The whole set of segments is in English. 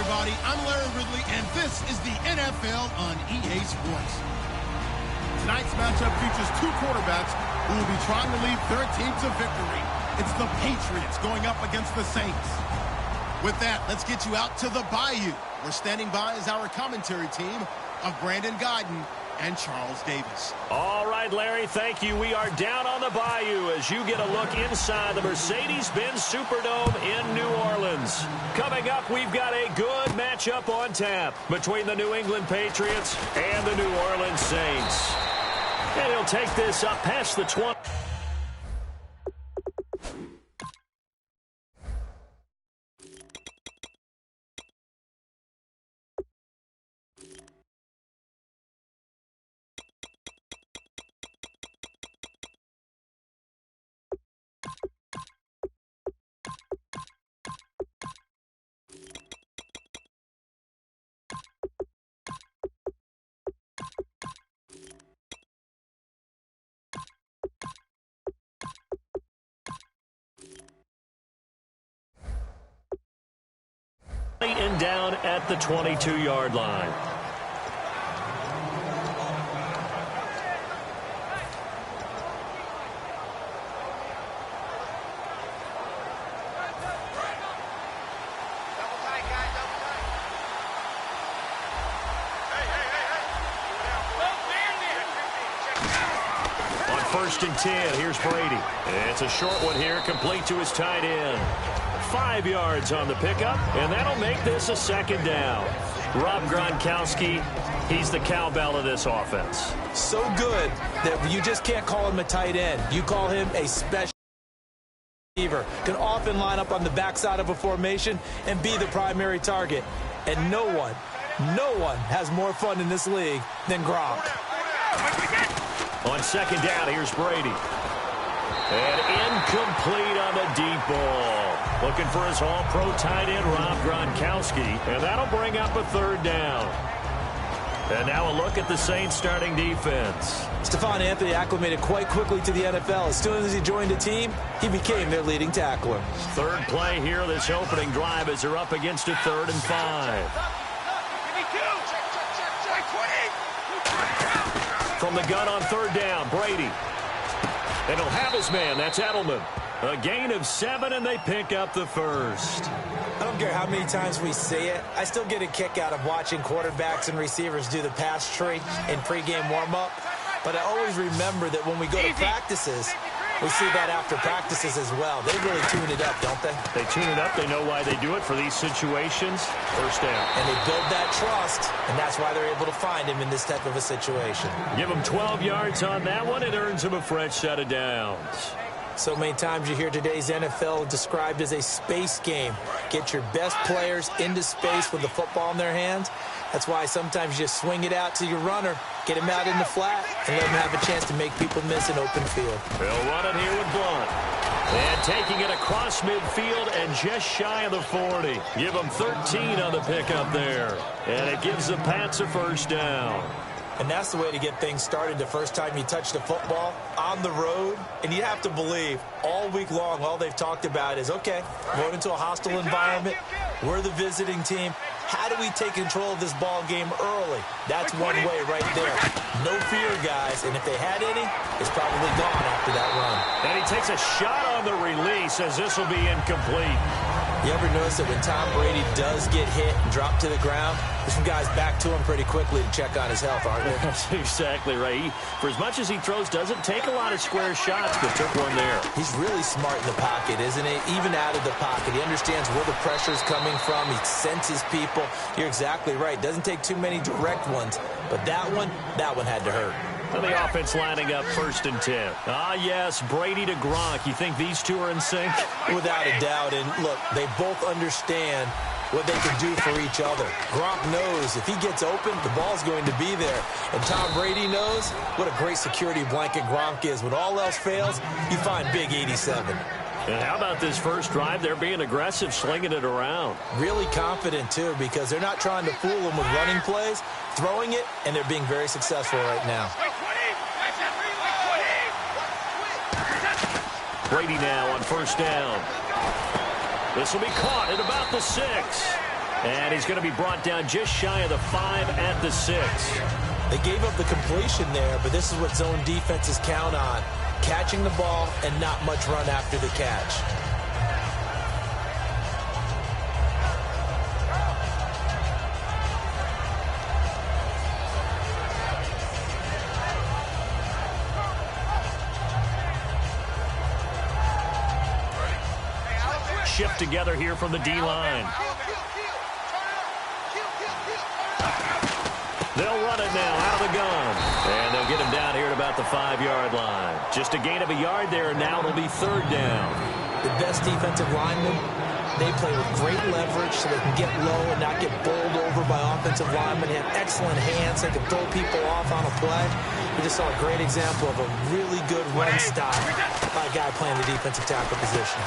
everybody. I'm Larry Ridley, and this is the NFL on EA Sports. Tonight's matchup features two quarterbacks who will be trying to lead their team to victory. It's the Patriots going up against the Saints. With that, let's get you out to the Bayou. We're standing by as our commentary team of Brandon Guyton and Charles Davis. All right, Larry, thank you. We are down on the Bayou as you get a look inside the Mercedes-Benz Superdome in New Orleans. Coming up, we've got a good matchup on tap between the New England Patriots and the New Orleans Saints. And he'll take this up past the 20. And down at the 22-yard line. On 1st and 10, here's Brady. It's a short one here, complete to his tight end. 5 yards on the pickup, and that'll make this a 2nd down. Rob Gronkowski, he's the cowbell of this offense. So good that you just can't call him a tight end. You call him a special receiver. Can often line up on the backside of a formation and be the primary target. And no one has more fun in this league than Gronk. On 2nd down, here's Brady. And incomplete on the deep ball. Looking for his all-pro tight end, Rob Gronkowski. And that'll bring up a 3rd down. And now a look at the Saints starting defense. Stephon Anthony acclimated quite quickly to the NFL. As soon as he joined the team, he became their leading tackler. 3rd play here, this opening drive as they're up against a 3rd and 5. From the gun on 3rd down, Brady. And he'll have his man. That's Edelman. A gain of 7, and they pick up the 1st. I don't care how many times we see it. I still get a kick out of watching quarterbacks and receivers do the pass tree in pregame warm-up. But I always remember that when we go to practices, we see that after practices as well. They really tune it up, don't they? They tune it up. They know why they do it for these situations. 1st down. And they build that trust, and that's why they're able to find him in this type of a situation. Give him 12 yards on that one. It earns him a fresh set of downs. So many times you hear today's NFL described as a space game. Get your best players into space with the football in their hands. That's why sometimes you just swing it out to your runner, get him out in the flat, and let him have a chance to make people miss an open field. They'll run it here with Blunt. And taking it across midfield and just shy of the 40. Give them 13 on the pickup there. And it gives the Pats a 1st down. And that's the way to get things started the first time you touch the football on the road. And you have to believe all week long, all they've talked about is, okay, going into a hostile environment. We're the visiting team. How do we take control of this ball game early? That's one way right there. No fear, guys. And if they had any, it's probably gone after that run. And he takes a shot on the release as this will be incomplete. You ever notice that when Tom Brady does get hit and drop to the ground, there's some guys back to him pretty quickly to check on his health, aren't there? That's exactly right. For as much as he throws, doesn't take a lot of square shots, but took one there. He's really smart in the pocket, isn't he? Even out of the pocket. He understands where the pressure's coming from. He senses people. You're exactly right. Doesn't take too many direct ones. But that one had to hurt. And the offense lining up 1st and 10. Ah, yes, Brady to Gronk. You think these two are in sync? Without a doubt. And look, they both understand what they can do for each other. Gronk knows if he gets open, the ball's going to be there. And Tom Brady knows what a great security blanket Gronk is. When all else fails, you find Big 87. And how about this first drive? They're being aggressive, slinging it around. Really confident, too, because they're not trying to fool them with running plays, throwing it, and they're being very successful right now. Brady now on 1st down. This will be caught at about the 6. And he's going to be brought down just shy of the 5 at the 6. They gave up the completion there, but this is what zone defenses count on. Catching the ball and not much run after the catch. Shift together here from the D-line. They'll run it now out of the gun. And they'll get him down here at about the 5-yard line. Just a gain of a yard there, and now it'll be 3rd down. The best defensive linemen, they play with great leverage so they can get low and not get bowled over by offensive linemen. They have excellent hands. They can throw people off on a play. We just saw a great example of a really good run stop by a guy playing the defensive tackle position.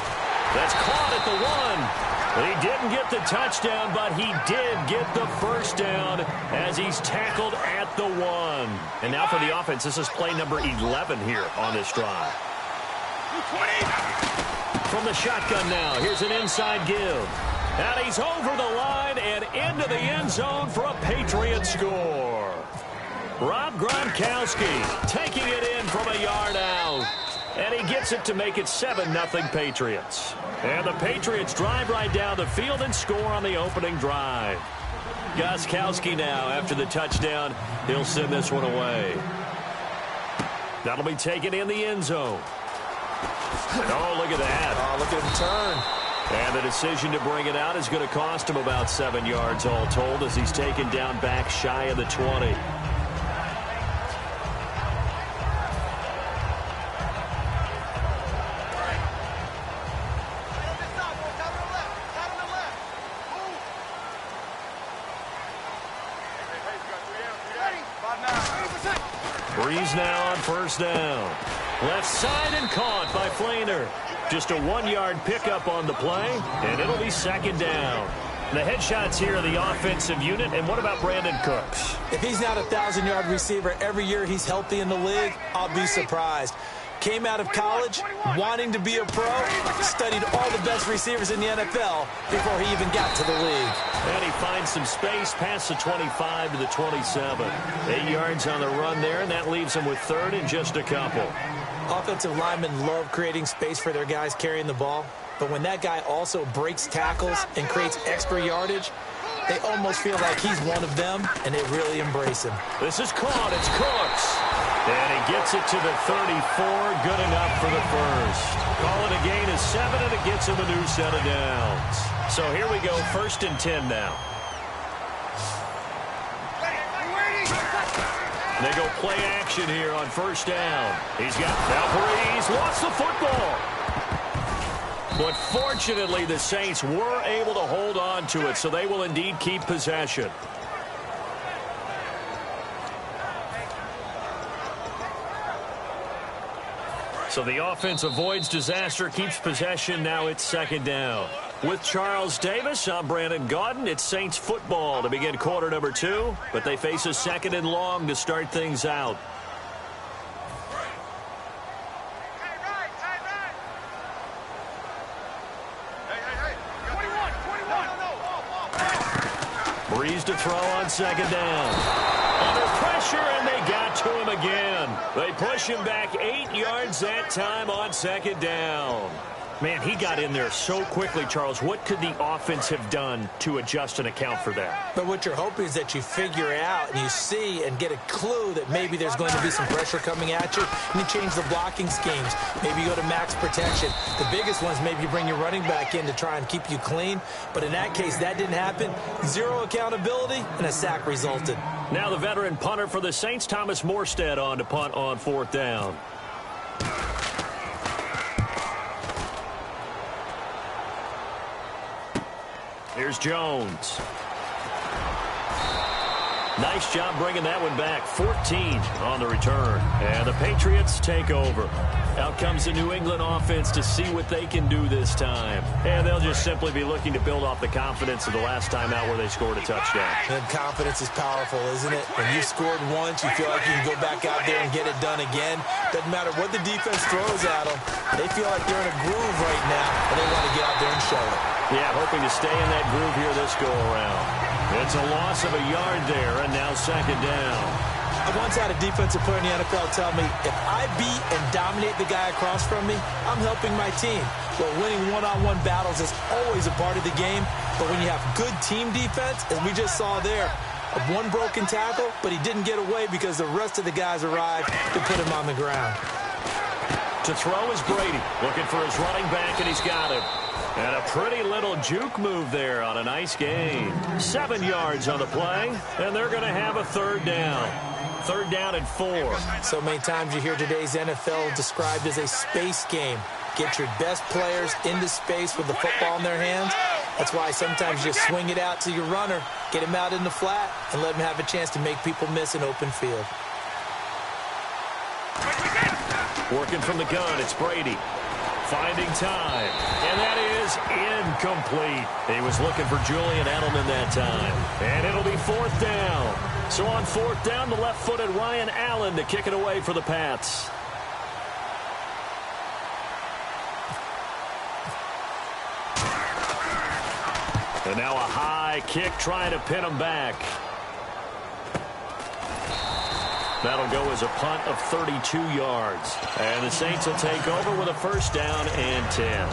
That's caught at the 1. He didn't get the touchdown, but he did get the 1st down as he's tackled at the 1. And now for the offense, this is play number 11 here on this drive. From the shotgun now, here's an inside give. And he's over the line and into the end zone for a Patriot score. Rob Gronkowski taking it in from a yard out. And he gets it to make it 7-0 Patriots. And the Patriots drive right down the field and score on the opening drive. Gronkowski now, after the touchdown, he'll send this one away. That'll be taken in the end zone. Oh, look at that. Oh, look at him turn. And the decision to bring it out is going to cost him about 7 yards all told as he's taken down back shy of the 20. Breeze now on 1st down. Left side and caught by Flainer. Just a 1-yard pickup on the play, and it'll be 2nd down. The headshots here are the offensive unit, and what about Brandon Cooks? If he's not a 1,000-yard receiver every year he's healthy in the league, I'll be surprised. Came out of college wanting to be a pro, studied all the best receivers in the NFL before he even got to the league. And he finds some space past the 25 to the 27. 8 yards on the run there, and that leaves him with 3rd and just a couple. Offensive linemen love creating space for their guys carrying the ball, but when that guy also breaks tackles and creates extra yardage, they almost feel like he's one of them, and they really embrace him. This is caught. It's Cooks. And he gets it to the 34. Good enough for the 1st. Call it a gain of 7, and it gets him a new set of downs. So here we go, 1st and 10 now. They go play action here on 1st down. He's got Breeze lost the football. But fortunately, the Saints were able to hold on to it, so they will indeed keep possession. So the offense avoids disaster, keeps possession. Now it's 2nd down. With Charles Davis, I'm Brandon Gaudin. It's Saints football to begin quarter number 2, but they face a 2nd and long to start things out. Breeze to throw on 2nd down. Under pressure, and they got to him again. They push him back 8 yards that time on 2nd down. Man, he got in there so quickly, Charles. What could the offense have done to adjust and account for that? But what you're hoping is that you figure out and you see and get a clue that maybe there's going to be some pressure coming at you, and you change the blocking schemes. Maybe you go to max protection. The biggest ones, maybe you bring your running back in to try and keep you clean. But in that case, that didn't happen. 0 accountability, and a sack resulted. Now the veteran punter for the Saints, Thomas Morstead, on to punt on 4th down. Here's Jones. Nice job bringing that one back. 14 on the return. And the Patriots take over. Out comes the New England offense to see what they can do this time. And they'll just simply be looking to build off the confidence of the last time out where they scored a touchdown. And confidence is powerful, isn't it? When you scored once, you feel like you can go back out there and get it done again. Doesn't matter what the defense throws at them. They feel like they're in a groove right now, and they want to get out there and show it. Yeah, hoping to stay in that groove here this go-around. It's a loss of a yard there, and now second down. I once had a defensive player in the NFL tell me, if I beat and dominate the guy across from me, I'm helping my team. Well, winning one-on-one battles is always a part of the game, but when you have good team defense, as we just saw there, one broken tackle, but he didn't get away because the rest of the guys arrived to put him on the ground. To throw is Brady, looking for his running back, and he's got him. And a pretty little juke move there on a nice gain. 7 yards on the play, and they're going to have a third down. Third down and 4. So many times you hear today's NFL described as a space game. Get your best players into space with the football in their hands. That's why sometimes you swing it out to your runner, get him out in the flat, and let him have a chance to make people miss an open field. Working from the gun, it's Brady. Finding time, and that is incomplete. He was looking for Julian Edelman that time, and it'll be fourth down. So on fourth down, the left-footed Ryan Allen to kick it away for the Pats. And now a high kick trying to pin him back. That'll go as a punt of 32 yards. And the Saints will take over with a first down and 10.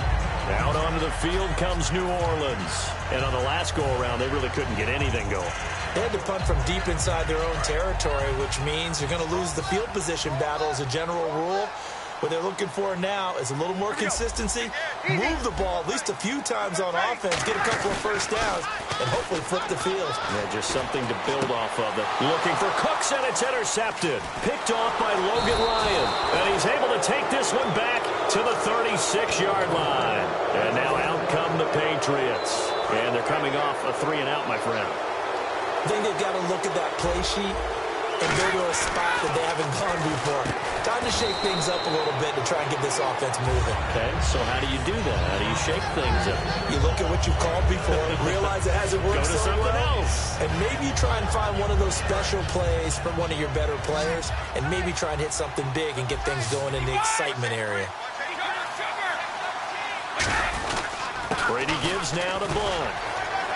Out onto the field comes New Orleans. And on the last go-around, they really couldn't get anything going. They had to punt from deep inside their own territory, which means you're going to lose the field position battle as a general rule. What they're looking for now is a little more consistency, move the ball at least a few times on offense, get a couple of first downs, and hopefully flip the field. Yeah, just something to build off of it. Looking for Cooks, and it's intercepted. Picked off by Logan Ryan. And he's able to take this one back to the 36-yard line. And now out come the Patriots. And they're coming off a 3-and-out, my friend. I think they've got to look at that play sheet and go to a spot that they haven't gone before. Time to shake things up a little bit to try and get this offense moving. Okay, so how do you do that? How do you shake things up? You look at what you've called before, realize it hasn't worked Go to so something well, else. and maybe try and find one of those special plays from one of your better players, and maybe try and hit something big and get things going in the excitement area. Brady gives now to Blunt.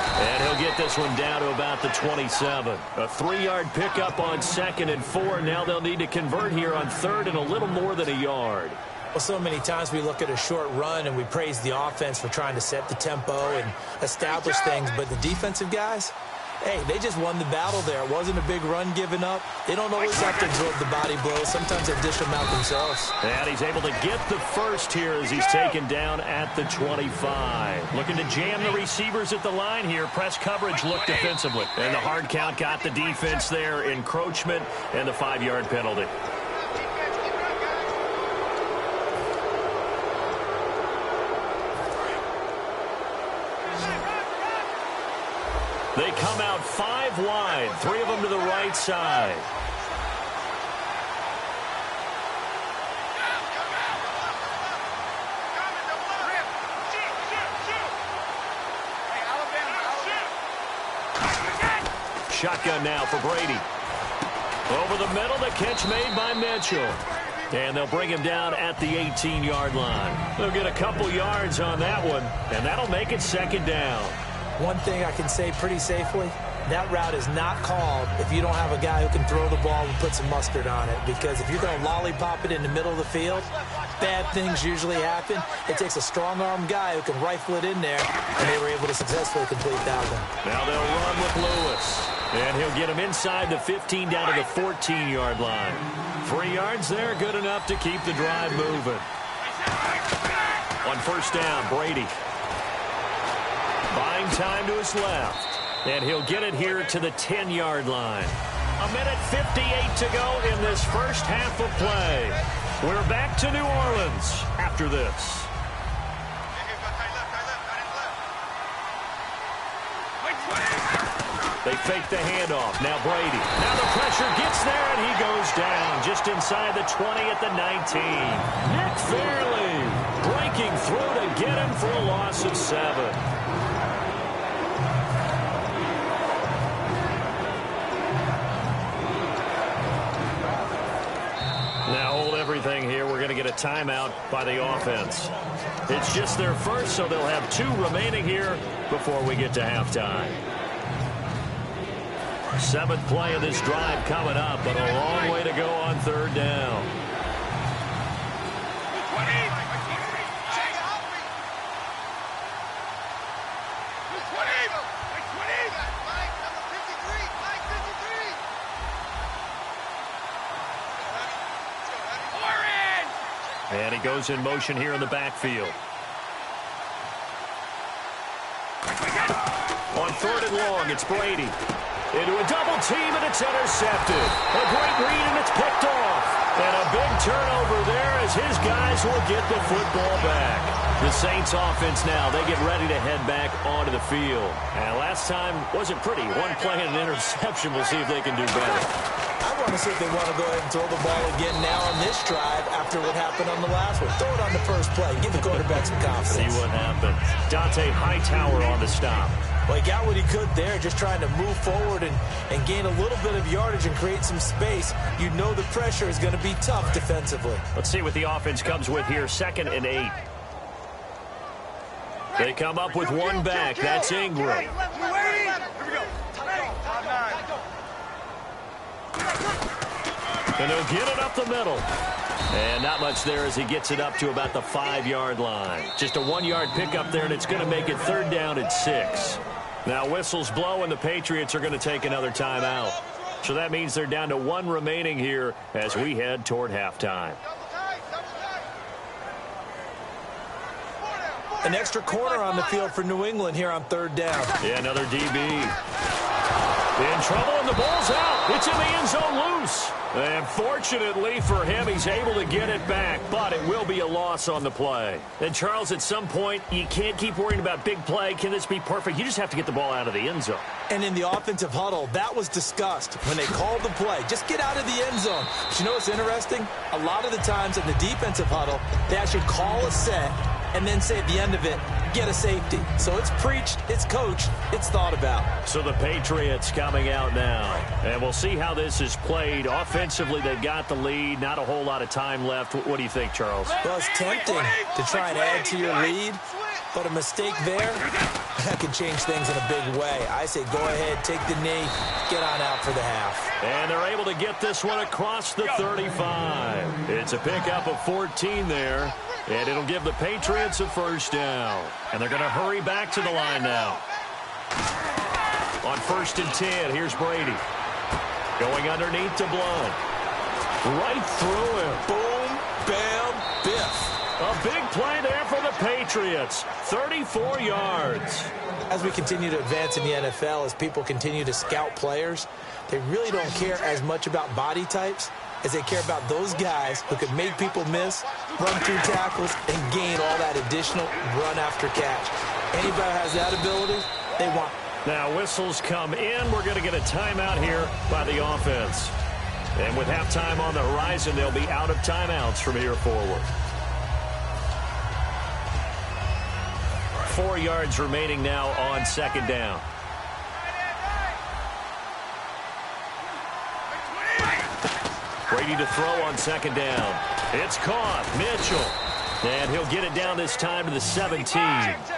And he'll get this one down to about the 27. A 3-yard pickup on 2nd and 4. Now they'll need to convert here on 3rd and a little more than a yard. Well, so many times we look at a short run and we praise the offense for trying to set the tempo and establish things, but the defensive guys, hey, they just won the battle there. It wasn't a big run given up. They don't always have to absorb the body blows. Sometimes they dish them out themselves. And he's able to get the first here as he's taken down at the 25. Looking to jam the receivers at the line here. Press coverage looked defensively. And the hard count got the defense there. Encroachment and the 5-yard penalty. They come out 5 wide, 3 of them to the right side. Shotgun now for Brady. Over the middle, the catch made by Mitchell. And they'll bring him down at the 18-yard line. They'll get a couple yards on that one, and that'll make it 2nd down. One thing I can say pretty safely, that route is not called if you don't have a guy who can throw the ball and put some mustard on it. Because if you're going to lollipop it in the middle of the field, bad things usually happen. It takes a strong-armed guy who can rifle it in there, and they were able to successfully complete that one. Now they'll run with Lewis. And he'll get him inside the 15 down to the 14-yard line. 3 yards there, good enough to keep the drive moving. On first down, Brady. Buying time to his left. And he'll get it here to the 10-yard line. 1:58 to go in this first half of play. We're back to New Orleans after this. They fake the handoff. Now Brady. Now the pressure gets there, and he goes down just inside the 20 at the 19. Nick Fairley breaking through to get him for a loss of 7. Now hold everything here. We're going to get a a timeout by the offense. It's just their first, so they'll have 2 remaining here before we get to halftime. 7th play of this drive coming up, but a long way to go on 3rd down. And he goes in motion here in the backfield. On 3rd and long, it's Brady. Into a double team, and it's intercepted. A great read, and it's picked off. And a big turnover there as his guys will get the football back. The Saints offense now, they get ready to head back onto the field. And last time wasn't pretty. 1 play and an interception. We'll see if they can do better. I want to see if they want to go ahead and throw the ball again now on this drive after what happened on the last one. Throw it on the first play. Give the quarterback some confidence. See what happens. Dante Hightower on the stop. Well, he got what he could there, just trying to move forward and gain a little bit of yardage and create some space. You know the pressure is going to be tough defensively. Let's see what the offense comes with here. 2nd and 8. They come up with 1 back. That's Ingram. And they'll get it up the middle. And not much there as he gets it up to about the 5-yard line. Just a 1-yard pickup there, and it's going to make it 3rd down and 6. Now whistles blow, and the Patriots are going to take another timeout. So that means they're down to 1 remaining here as we head toward halftime. An extra corner on the field for New England here on 3rd down. Yeah, another DB. In trouble, and the ball's out. It's in the end zone loose. And fortunately for him, he's able to get it back, but it will be a loss on the play. And, Charles, at some point, you can't keep worrying about big play. Can this be perfect? You just have to get the ball out of the end zone. And in the offensive huddle, that was discussed when they called the play. Just get out of the end zone. But you know what's interesting? A lot of the times in the defensive huddle, they actually call a set and then say at the end of it, get a safety. So it's preached, it's coached, it's thought about. So the Patriots coming out now. And we'll see how this is played. Offensively, they've got the lead. Not a whole lot of time left. What do you think, Charles? Well, it's tempting to try and add to your lead, but a mistake there, that can change things in a big way. I say go ahead, take the knee, get on out for the half. And they're able to get this one across the 35. It's a pickup of 14 there. And it'll give the Patriots a 1st down. And they're going to hurry back to the line now. On 1st and 10, here's Brady. Going underneath to Blunt. Right through him. Boom, bam, biff. A big play there for the Patriots. 34 yards. As we continue to advance in the NFL, as people continue to scout players, they really don't care as much about body types as they care about those guys who can make people miss, run through tackles, and gain all that additional run after catch. Anybody who has that ability, they want. Now whistles come in. We're going to get a timeout here by the offense. And with halftime on the horizon, they'll be out of timeouts from here forward. 4 yards remaining now on 2nd down. Brady to throw on 2nd down. It's caught. Mitchell. And he'll get it down this time to the 17.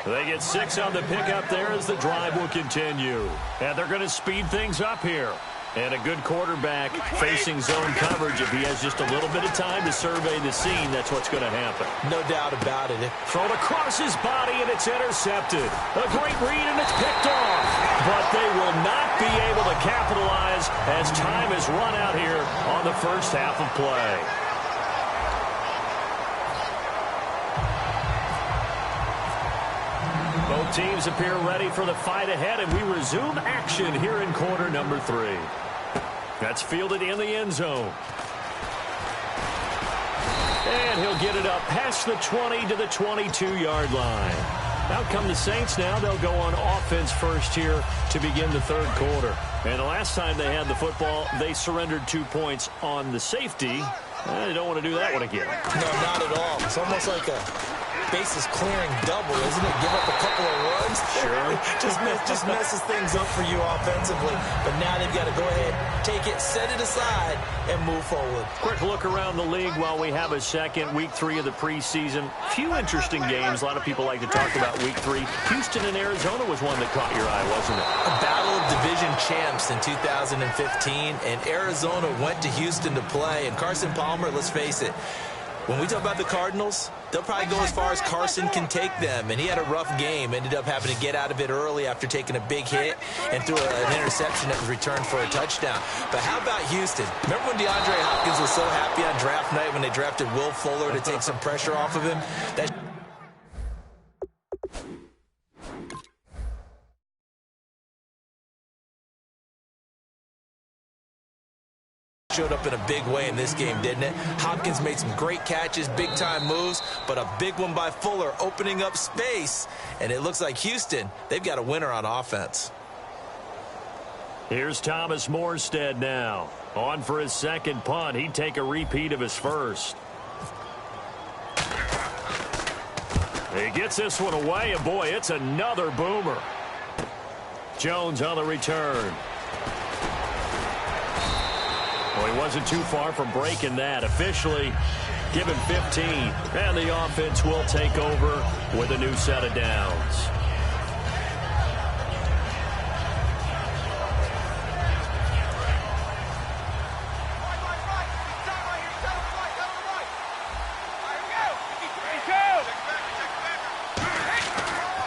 They get 6 on the pickup there as the drive will continue. And they're going to speed things up here. And a good quarterback facing zone coverage. If he has just a little bit of time to survey the scene, that's what's going to happen. No doubt about it. Thrown across his body, and it's intercepted. A great read, and it's picked off. But they will not be able to capitalize as time is run out here on the first half of play. Both teams appear ready for the fight ahead, and we resume action here in quarter number 3. That's fielded in the end zone. And he'll get it up past the 20 to the 22-yard line. Out come the Saints now. They'll go on offense first here to begin the 3rd quarter. And the last time they had the football, they surrendered 2 points on the safety. They don't want to do that one again. No, not at all. It's almost like a bases clearing double, isn't it? Give up a couple of runs. Sure. just messes things up for you offensively. But now they've got to go ahead, take it, set it aside, and move forward. Quick look around the league while we have a second. Week 3 of the preseason. Few interesting games. A lot of people like to talk about Week 3. Houston and Arizona was one that caught your eye, wasn't it? A battle of division champs in 2015, and Arizona went to Houston to play. And Carson Palmer, let's face it, when we talk about the Cardinals, they'll probably go as far as Carson can take them. And he had a rough game, ended up having to get out of it early after taking a big hit and threw an interception that was returned for a touchdown. But how about Houston? Remember when DeAndre Hopkins was so happy on draft night when they drafted Will Fuller to take some pressure off of him? That showed up in a big way in this game, didn't it? Hopkins made some great catches, big-time moves, but a big one by Fuller opening up space. And it looks like Houston, they've got a winner on offense. Here's Thomas Morstead now. On for his second punt. He'd take a repeat of his first. He gets this one away, and boy, it's another boomer. Jones on the return. Well, he wasn't too far from breaking that. Officially given 15. And the offense will take over with a new set of downs.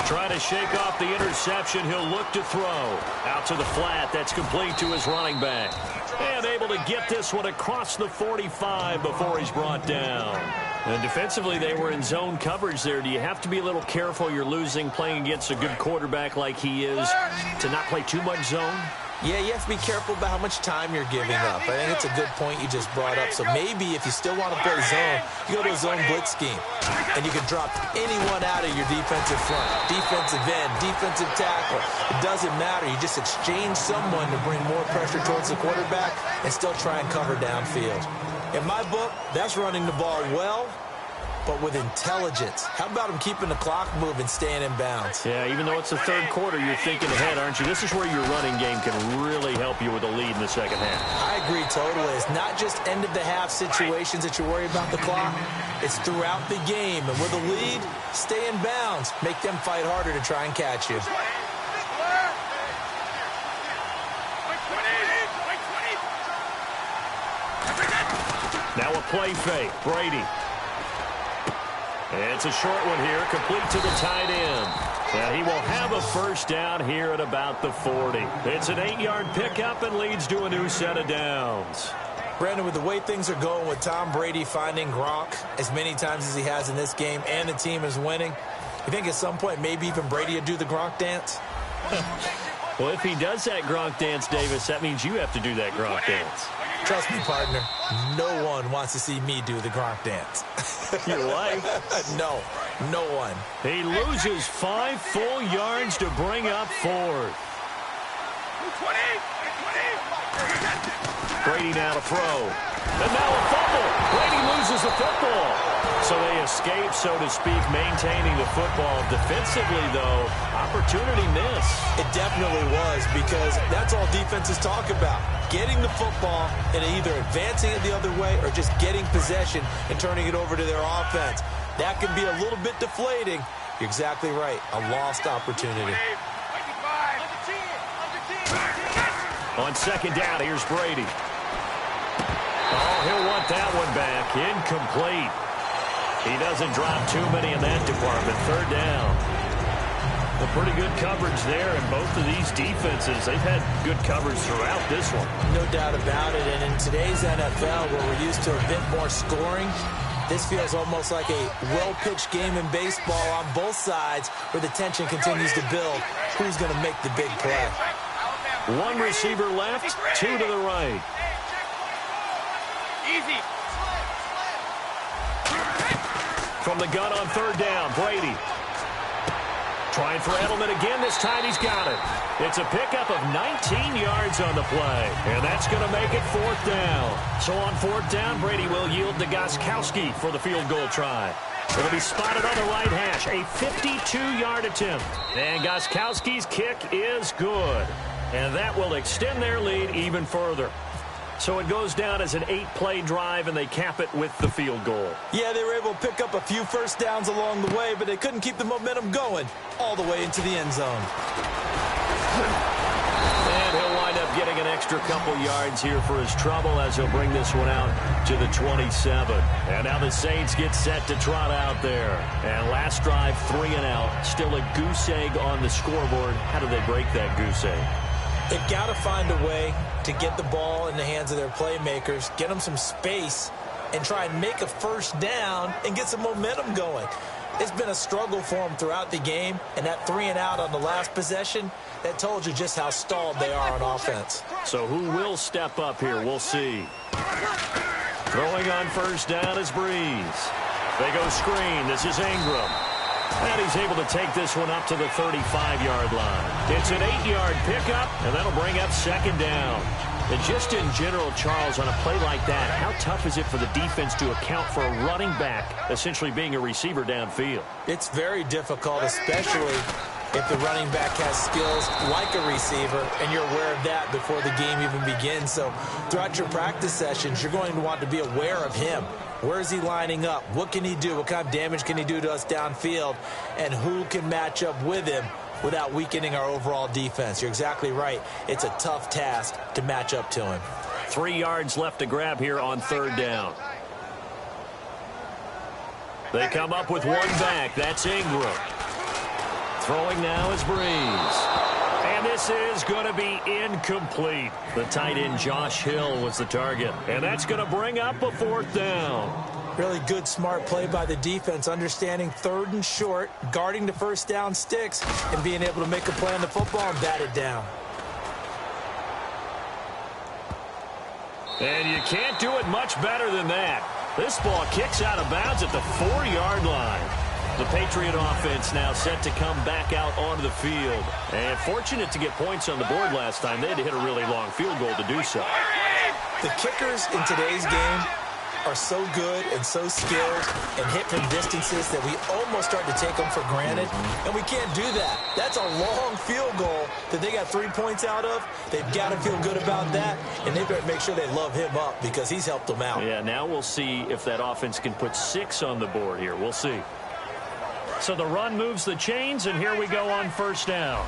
Trying to shake off the interception. He'll look to throw. Out to the flat. That's complete to his running back. And able to get this one across the 45 before he's brought down. And defensively, they were in zone coverage there. Do you have to be a little careful? You're losing playing against a good quarterback like he is to not play too much zone? Yeah, you have to be careful about how much time you're giving up. I think it's a good point you just brought up. So maybe if you still want to play zone, you go to a zone blitz scheme. And you can drop anyone out of your defensive front. Defensive end, defensive tackle. It doesn't matter. You just exchange someone to bring more pressure towards the quarterback and still try and cover downfield. In my book, that's running the ball well, but with intelligence. How about him keeping the clock moving, staying in bounds? Yeah, even though it's the third quarter, you're thinking ahead, aren't you? This is where your running game can really help you with a lead in the second half. I agree totally. It's not just end-of-the-half situations that you worry about the clock. It's throughout the game. And with a lead, stay in bounds. Make them fight harder to try and catch you. Now a play fake. Brady. It's a short one here, complete to the tight end. And he will have a first down here at about the 40. It's an 8-yard pickup and leads to a new set of downs. Brandon, with the way things are going with Tom Brady finding Gronk as many times as he has in this game and the team is winning, you think at some point maybe even Brady will do the Gronk dance? Well, if he does that Gronk dance, Davis, that means you have to do that Gronk dance. Trust me, partner, no one wants to see me do the Gronk dance. Your wife? No one. He loses 5 full yards to bring up fourth. Brady now to throw. And now a fumble. Brady loses the football. So they escape, so to speak, maintaining the football. Defensively, though, opportunity miss. It definitely was, because that's all defenses talk about. Getting the football and either advancing it the other way or just getting possession and turning it over to their offense. That can be a little bit deflating. You're exactly right. A lost opportunity. On second down, here's Brady. Oh, he'll want that one back. Incomplete. He doesn't drop too many in that department. Third down. Well, pretty good coverage there, and both of these defenses, they've had good coverage throughout this one. No doubt about it, and in today's NFL, where we're used to a bit more scoring, this feels almost like a well-pitched game in baseball on both sides, where the tension continues to build. Who's going to make the big play? One receiver left, 2 to the right. Easy. From the gun on third down, Brady. Trying for Edelman again. This time he's got it. It's a pickup of 19 yards on the play. And that's going to make it fourth down. So on fourth down, Brady will yield to Gostkowski for the field goal try. It'll be spotted on the right hash. A 52-yard attempt. And Gostkowski's kick is good. And that will extend their lead even further. So it goes down as an 8-play drive, and they cap it with the field goal. Yeah, they were able to pick up a few first downs along the way, but they couldn't keep the momentum going all the way into the end zone. And he'll wind up getting an extra couple yards here for his trouble as he'll bring this one out to the 27. And now the Saints get set to trot out there. And last drive, 3 and out. Still a goose egg on the scoreboard. How do they break that goose egg? They've got to find a way to get the ball in the hands of their playmakers, get them some space, and try and make a first down and get some momentum going. It's been a struggle for them throughout the game, and that 3 and out on the last possession, that told you just how stalled they are on offense. So who will step up here? We'll see. Throwing on first down is Breeze. They go screen. This is Ingram. And he's able to take this one up to the 35-yard line. It's an 8-yard pickup, and that'll bring up second down. And just in general, Charles, on a play like that, how tough is it for the defense to account for a running back essentially being a receiver downfield? It's very difficult, especially if the running back has skills like a receiver, and you're aware of that before the game even begins. So throughout your practice sessions, you're going to want to be aware of him. Where is he lining up? What can he do? What kind of damage can he do to us downfield? And who can match up with him without weakening our overall defense? You're exactly right. It's a tough task to match up to him. 3 yards left to grab here on third down. They come up with one back. That's Ingram. Throwing now is Breeze. And this is going to be incomplete. The tight end Josh Hill was the target. And that's going to bring up a fourth down. Really good, smart play by the defense, understanding third and short, guarding the first down sticks, and being able to make a play on the football and bat it down. And you can't do it much better than that. This ball kicks out of bounds at the 4-yard line. The Patriot offense now set to come back out onto the field. And fortunate to get points on the board last time. They had to hit a really long field goal to do so. The kickers in today's game are so good and so skilled and hit from distances that we almost start to take them for granted. And we can't do that. That's a long field goal that they got 3 points out of. They've got to feel good about that. And they better make sure they love him up because he's helped them out. Yeah, now we'll see if that offense can put 6 on the board here. We'll see. So the run moves the chains, and here we go on first down.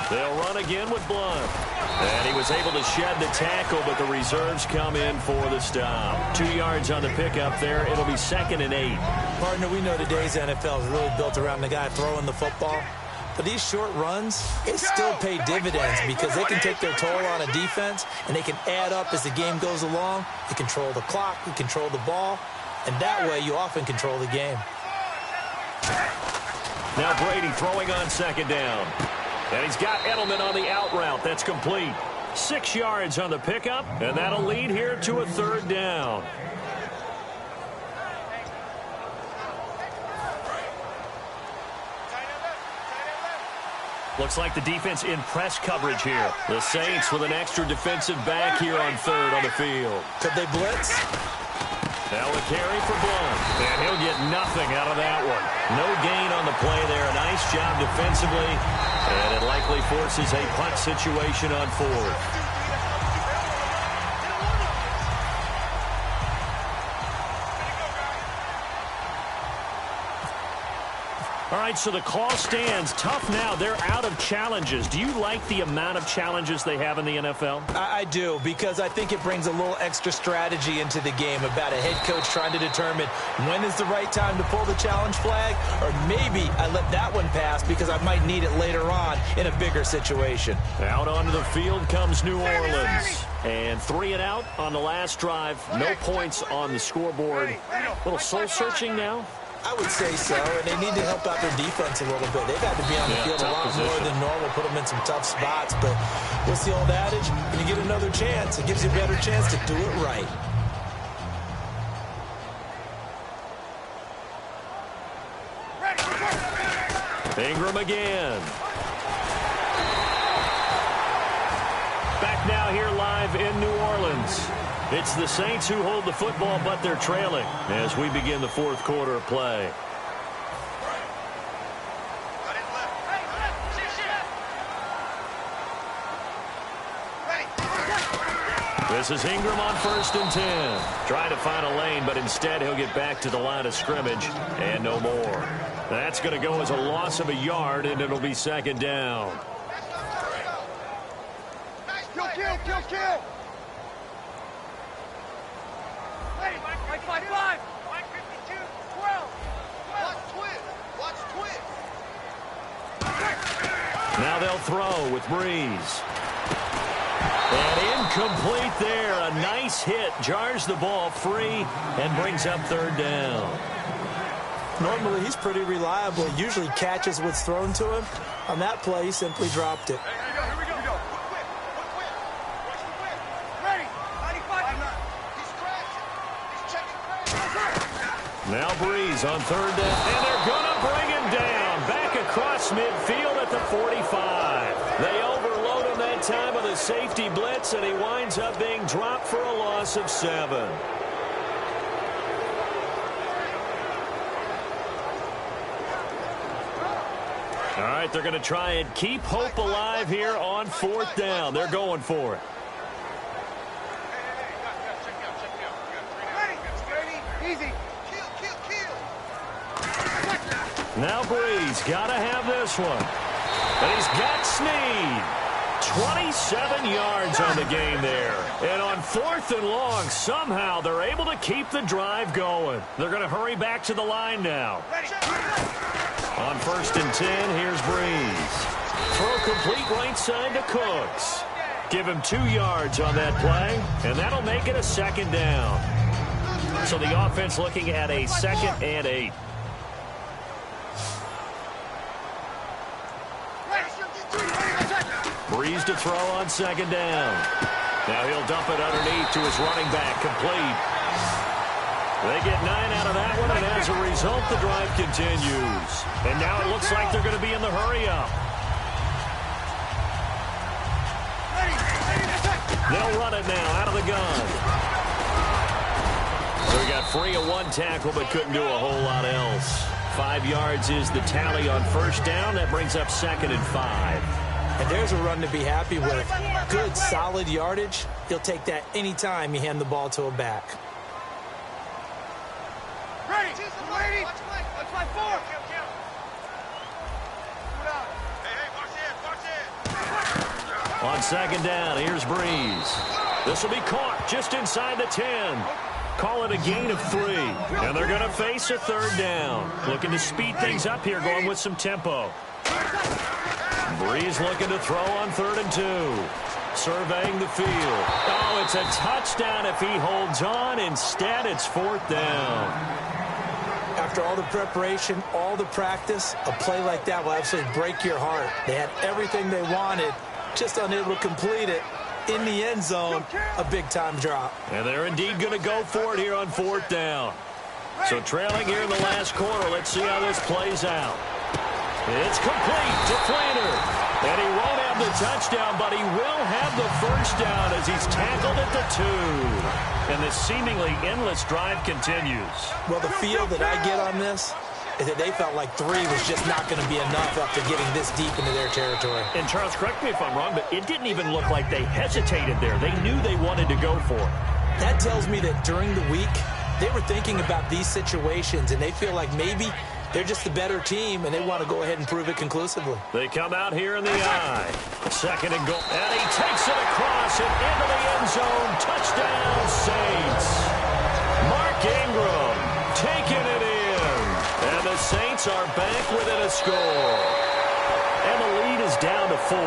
They'll run again with Blunt. And he was able to shed the tackle, but the reserves come in for the stop. 2 yards on the pickup there. It'll be 2nd and 8. Partner, we know today's NFL is really built around the guy throwing the football. But these short runs, they still pay dividends because they can take their toll on a defense, and they can add up as the game goes along. You control the clock, you control the ball. And that way, you often control the game. Now Brady throwing on second down. And he's got Edelman on the out route. That's complete. 6 yards on the pickup, and that'll lead here to a third down. Looks like the defense in press coverage here. The Saints with an extra defensive back here on third on the field. Could they blitz? Now a carry for Blunt. And he'll get nothing out of that one. No gain on the play there. A nice job defensively. And it likely forces a punt situation on fourth. All right, so the call stands. Tough now. They're out of challenges. Do you like the amount of challenges they have in the NFL? I do, because I think it brings a little extra strategy into the game about a head coach trying to determine when is the right time to pull the challenge flag, or maybe I let that one pass because I might need it later on in a bigger situation. Out onto the field comes New Orleans. And 3 and out on the last drive. No points on the scoreboard. A little soul-searching now. I would say so, and they need to help out their defense a little bit. They've had to be on the field a lot more than normal, put them in some tough spots. But what's the old adage? When you get another chance, it gives you a better chance to do it right. Ingram again. Back now here live in New Orleans. It's the Saints who hold the football, but they're trailing as we begin the fourth quarter of play. This is Ingram on 1st and 10. Trying to find a lane, but instead he'll get back to the line of scrimmage and no more. That's going to go as a loss of a yard, and it'll be 2nd down. Kill. Hey, Mike 5. Mike 52, 12. Watch twin. Now they'll throw with Breeze. And incomplete there. A nice hit. Jars the ball free and brings up 3rd down. Normally, he's pretty reliable. He usually catches what's thrown to him. On that play, he simply dropped it. Here we go. Ready. 95. He's crashing. He's checking. Now Breeze on 3rd down. And they're going to bring him down. Back across midfield at the 45. They overload him that time with a safety blitz, and he winds up being dropped for a loss of 7. All right, they're going to try and keep hope alive here on 4th down. They're going for it. Easy. Now Breeze got to have this one. And he's got Snead. 27 yards on the game there. And on 4th and long, somehow they're able to keep the drive going. They're going to hurry back to the line now. On 1st and 10, here's Breeze. Throw complete right side to Cooks. Give him 2 yards on that play, and that'll make it a 2nd down. So the offense looking at a 2nd and 8. Breeze to throw on 2nd down. Now he'll dump it underneath to his running back, complete. They get 9 out of that one, and as a result, the drive continues. And now it looks like they're going to be in the hurry-up. They'll run it now out of the gun. So he got free of 1 tackle, but couldn't do a whole lot else. 5 yards is the tally on 1st down. That brings up 2nd and 5. And there's a run to be happy with. Good, solid yardage. He'll take that anytime you hand the ball to a back. Ready. Watch my 4. On 2nd down, here's Breeze. This will be caught just inside the 10. Call it a gain of 3. And they're going to face a 3rd down. Looking to speed things up here, going with some tempo. Breeze looking to throw on 3rd and 2. Surveying the field. Oh, it's a touchdown if he holds on. Instead, it's 4th down. After all the preparation, all the practice, a play like that will absolutely break your heart. They had everything they wanted, just unable to complete it. In the end zone, a big-time drop. And they're indeed going to go for it here on 4th down. So trailing here in the last quarter, let's see how this plays out. It's complete to Flanner. And he won't have the touchdown, but he will have the 1st down as he's tackled at the 2. And the seemingly endless drive continues. Well, the feel that I get on this is that they felt like 3 was just not going to be enough after getting this deep into their territory. And Charles, correct me if I'm wrong, but it didn't even look like they hesitated there. They knew they wanted to go for it. That tells me that during the week, they were thinking about these situations, and they feel like maybe they're just the better team, and they want to go ahead and prove it conclusively. They come out here in the eye. 2nd and goal. And he takes it across and into the end zone. Touchdown, Saints. Mark Ingram taking it in. And the Saints are back within a score. And the lead is down to 4.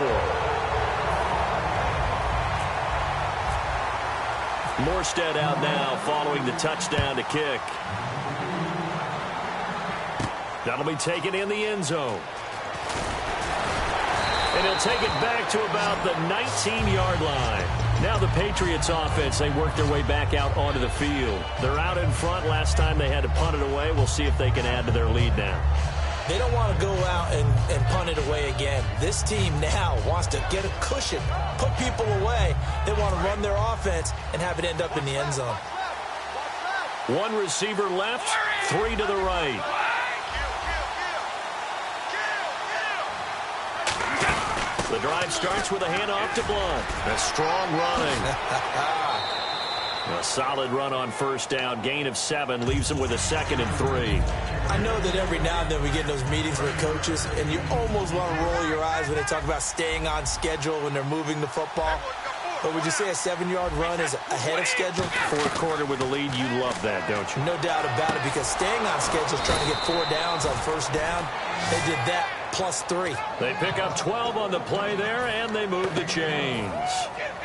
Morstead out now following the touchdown to kick. That'll be taken in the end zone. And he'll take it back to about the 19-yard line. Now the Patriots offense, they work their way back out onto the field. They're out in front. Last time they had to punt it away. We'll see if they can add to their lead now. They don't want to go out and punt it away again. This team now wants to get a cushion, put people away. They want to run their offense and have it end up in the end zone. One receiver left, three to the right. The drive starts with a handoff to Blunt. A strong running. A solid run on first down. Gain of 7 leaves them with a 2nd and 3. I know that every now and then we get in those meetings with coaches, and you almost want to roll your eyes when they talk about staying on schedule when they're moving the football. But would you say a 7-yard run is ahead of schedule? Fourth quarter with a lead, you love that, don't you? No doubt about it, because staying on schedule is trying to get 4 downs on first down. They did that plus 3. They pick up 12 on the play there, and they move the chains.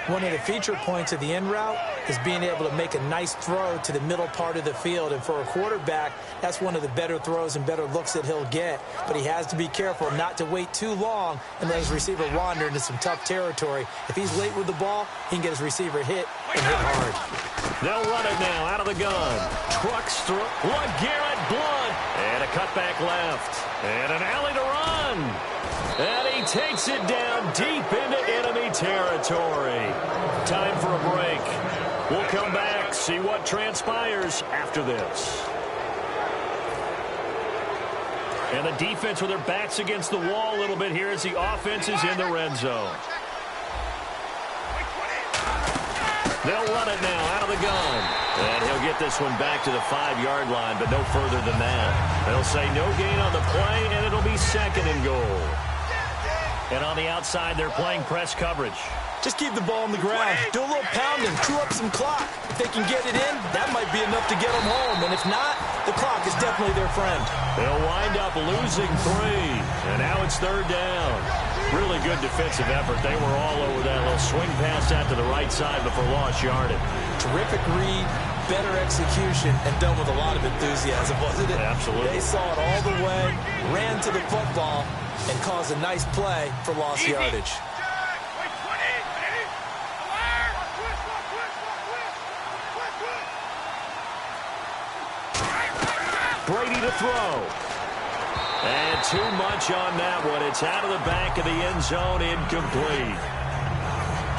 One of the feature points of the in route is being able to make a nice throw to the middle part of the field. And for a quarterback, that's one of the better throws and better looks that he'll get. But he has to be careful not to wait too long and let his receiver wander into some tough territory. If he's late with the ball, he can get his receiver hit and hit hard. They'll run it now out of the gun. Trucks through. LeGarrette Blunt. And a cutback left. And an alley to run. And he takes it down deep into enemy territory. Time for a break. We'll come back, see what transpires after this. And the defense with their backs against the wall a little bit here as the offense is in the red zone. They'll run it now out of the gun. And he'll get this one back to the 5-yard line, but no further than that. They'll say no gain on the play, and it'll be 2nd and goal. And on the outside, they're playing press coverage. Just keep the ball on the ground. Do a little pounding. Chew up some clock. If they can get it in, that might be enough to get them home. And if not, the clock is definitely their friend. They'll wind up losing 3. And now it's 3rd down. Really good defensive effort. They were all over that little swing pass out to the right side before lost yardage. Terrific read, better execution, and done with a lot of enthusiasm, wasn't it? Absolutely. They saw it all the way, ran to the football, and caused a nice play for lost yardage. Brady to throw. And too much on that one. It's out of the back of the end zone, incomplete.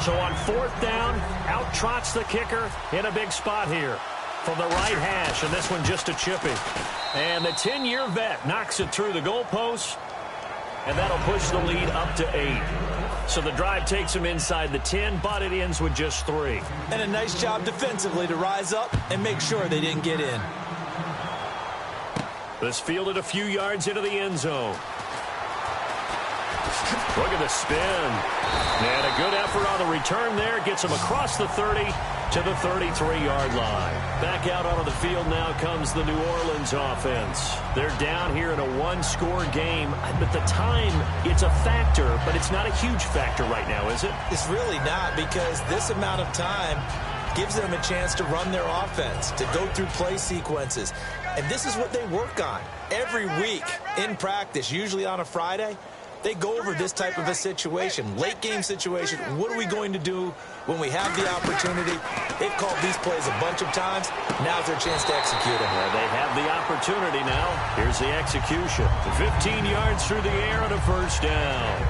So on 4th down, out trots the kicker in a big spot here from the right hash, and this one just a chippy. And the 10-year vet knocks it through the goalpost, and that'll push the lead up to 8. So the drive takes them inside the 10, but it ends with just 3. And a nice job defensively to rise up and make sure they didn't get in. This fielded a few yards into the end zone. Look at the spin. And a good effort on the return there. Gets him across the 30 to the 33-yard line. Back out onto the field now comes the New Orleans offense. They're down here in a 1-score game. At the time, it's a factor, but it's not a huge factor right now, is it? It's really not, because this amount of time gives them a chance to run their offense, to go through play sequences. And this is what they work on every week in practice, usually on a Friday. They go over this type of a situation, late game situation. What are we going to do when we have the opportunity? They've called these plays a bunch of times. Now's their chance to execute them. Well, they have the opportunity now. Here's the execution. 15 yards through the air and a 1st down.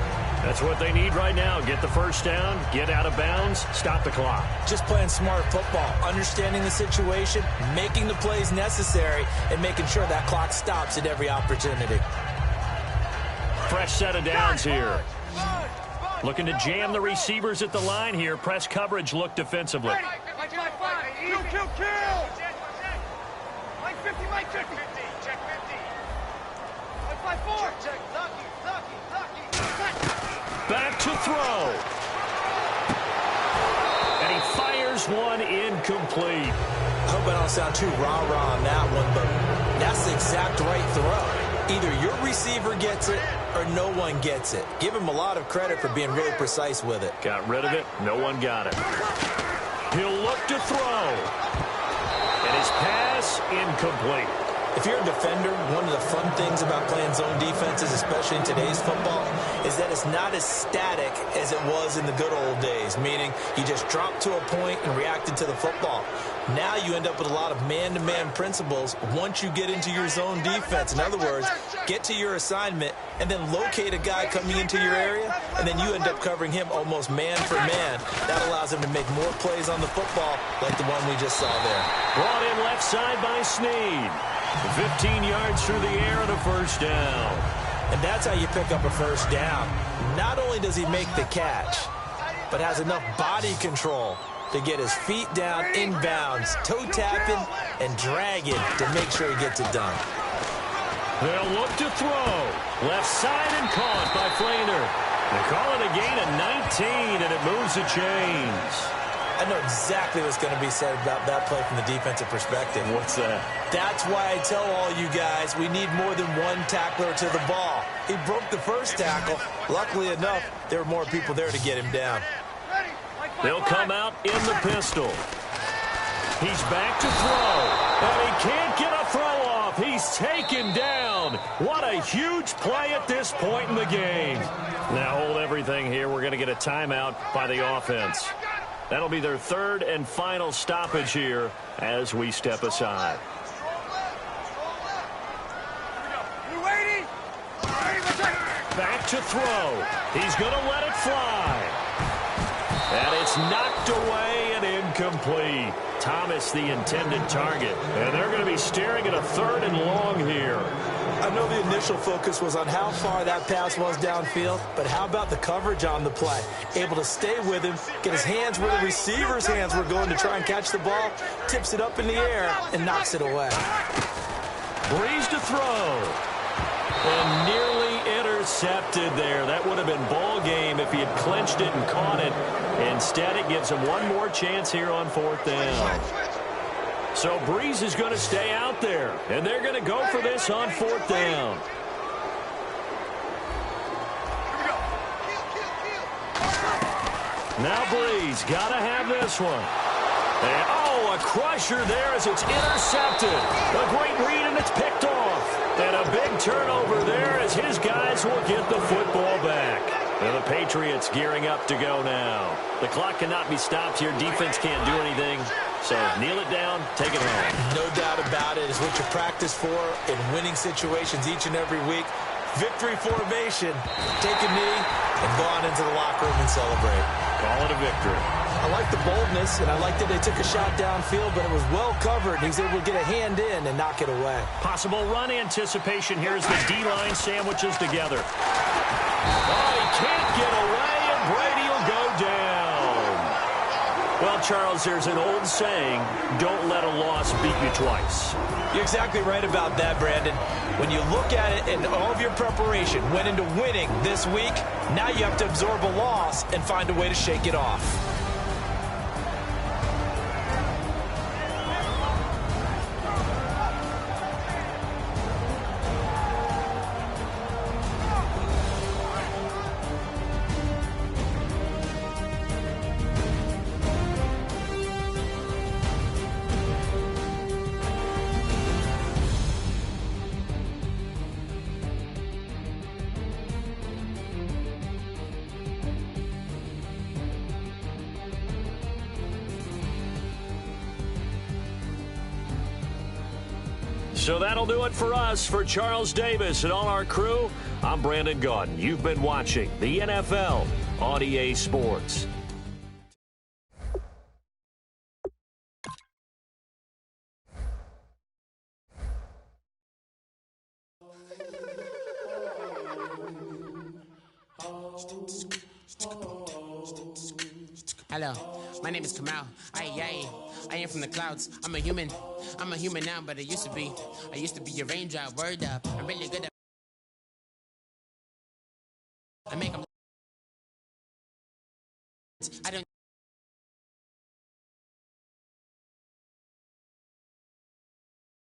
That's what they need right now. Get the 1st down, get out of bounds, stop the clock. Just playing smart football, understanding the situation, making the plays necessary, and making sure that clock stops at every opportunity. Fresh set of downs here. Looking to jam the receivers at the line here. Press coverage look defensively. Kill. Mike 50, Mike 50. Check 50. Mike 4. Check. Lucky. Back to throw. And he fires one incomplete. I hope I don't sound too rah-rah on that one, but that's the exact right throw. Either your receiver gets it or no one gets it. Give him a lot of credit for being really precise with it. Got rid of it. No one got it. He'll look to throw. And his pass incomplete. If you're a defender, one of the fun things about playing zone defenses, especially in today's football, is that it's not as static as it was in the good old days, meaning you just drop to a point and reacted to the football. Now you end up with a lot of man-to-man principles once you get into your zone defense. In other words, get to your assignment and then locate a guy coming into your area, and then you end up covering him almost man for man. That allows him to make more plays on the football like the one we just saw there. Brought in left side by Snead. 15 yards through the air and a first down. And that's how you pick up a first down. Not only does he make the catch, but has enough body control to get his feet down inbounds, toe tapping and dragging to make sure he gets it done. They'll look to throw. Left side and caught by Flainer. They call it a gain of 19, and it moves the chains. I know exactly what's going to be said about that play from the defensive perspective. What's that? That's why I tell all you guys we need more than one tackler to the ball. He broke the first tackle. Luckily enough, there were more people there to get him down. They'll come out in the pistol. He's back to throw. And he can't get a throw off. He's taken down. What a huge play at this point in the game. Now hold everything here. We're going to get a timeout by the offense. That'll be their third and final stoppage here as we step aside. Back to throw. He's going to let it fly. And it's knocked away and incomplete. Thomas, the intended target. And they're going to be staring at a third and long here. I know the initial focus was on how far that pass was downfield, but how about the coverage on the play? Able to stay with him, get his hands where the receiver's hands were going to try and catch the ball, tips it up in the air, and knocks it away. Breeze to throw. And nearly intercepted there. That would have been ball game if he had clinched it and caught it. Instead, it gives him one more chance here on fourth down. So Breeze is going to stay out there, and they're going to go for this on fourth down. Now Breeze got to have this one. And, oh, a crusher there as it's intercepted. A great read, and it's picked off. And a big turnover there as his guys will get the football back. And the Patriots gearing up to go now. The clock cannot be stopped here. Defense can't do anything. So kneel it down, take it home. No doubt about it. It's what you practice for in winning situations each and every week. Victory formation. Take a knee and go on into the locker room and celebrate. Call it a victory. I like the boldness, and I like that they took a shot downfield, but it was well covered. He's able to get a hand in and knock it away. Possible run anticipation here as the D-line sandwiches together. Oh, he can't get away, and Brady will go down. Well, Charles, there's an old saying, don't let a loss beat you twice. You're exactly right about that, Brandon. When you look at it and all of your preparation went into winning this week, now you have to absorb a loss and find a way to shake it off. So that'll do it for us. For Charles Davis and all our crew, I'm Brandon Gaudin. You've been watching the NFL on EA Sports. Hello, my name is Kamal. I am from the clouds. I'm a human now, but I used to be a raindrop. Word up, I'm really good at. I make 'em. I don't.